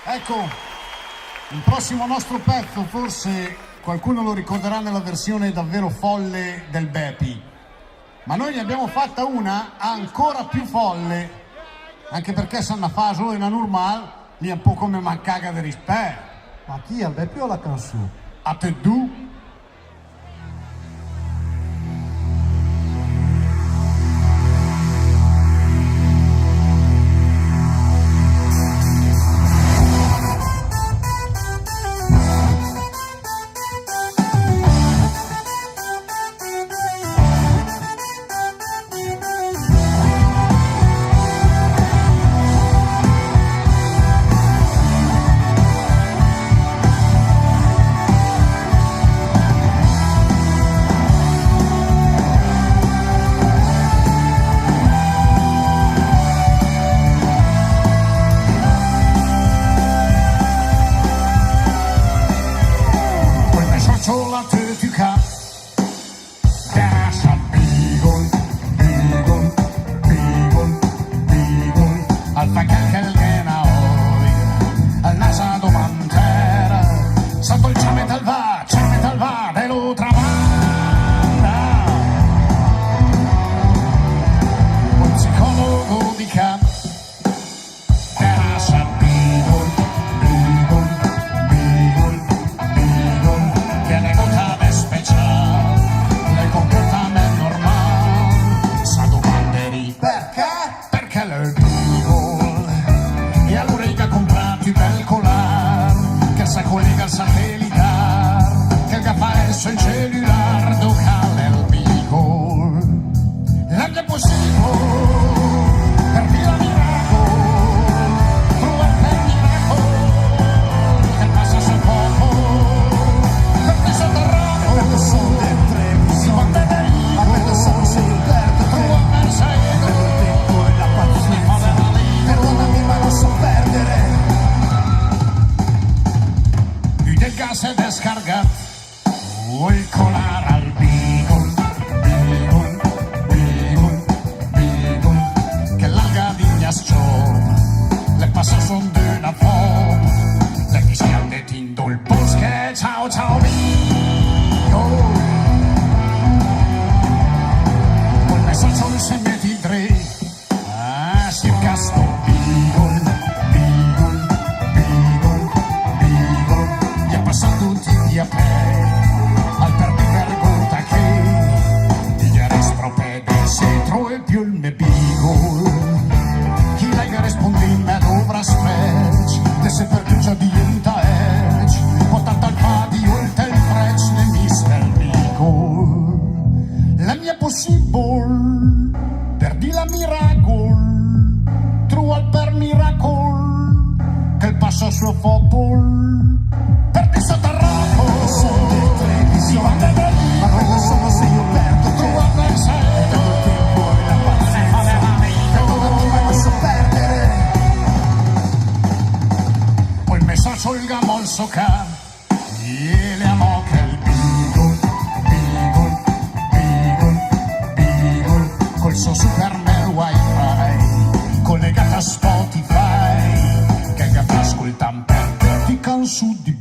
Ecco, il prossimo nostro pezzo forse qualcuno lo ricorderà nella versione davvero folle del Bepi, ma noi ne abbiamo fatta una ancora più folle, anche perché se ne fa solo una normale, lì è un po' come mancaga di rispetto. Ma chi, al Bepi o la canzone? A te tu? Sola tütüka Dasa bigon, bigon, bigon, bigon Al facalca il genaoi Al nasa domantera Sotto il ciame tal va De lo tramanda Un psicologo di cap Dasa bigon, bigon, bigon, bigon Viene votata speciale, le comportamento normale, sa domanderi Perché? perché le people e allora che ha comprato il bel collar che si collega al satellitare che fa esso il cellulare locale il beagle la mia possibile per dire la miracolo prova per miracolo che passa sul poco perché sotterrato Sono dentro, si va bene ma quello sono se io perdo te. prova per sei Perdo il tempo e la pazienza. Perdonami ma non so perdere. più del gas è descargat vuoi colare al beagle beagle beagle beagle che larga vigna sciò le passa son d'una fome le che si han detinto il bosque ciao ciao beagle col messaggio il segneti tre si incasto beagle beagle beagle beagle gli ha passato tutti a pé al perdi vergogna che gli respropede setro e più il me beagle chi lega rispondimma dovrà spec de se per già diventa edge portata al patio il tel frecce ne mister beagle la mia possible perdi la miracle trova per miracle che il passo suo fotol perdi sotterrato Sono dentro, si va bene ma quello sono se io perdo te. trova per sé Perdo il tempo e la pazienza. Perdonami ma non so perdere. poi il messaggio il gamon soca e le amo che il beagle beagle beagle beagle col suo super mel wifi collegata a Spotify che fa ascoltare per ti can su di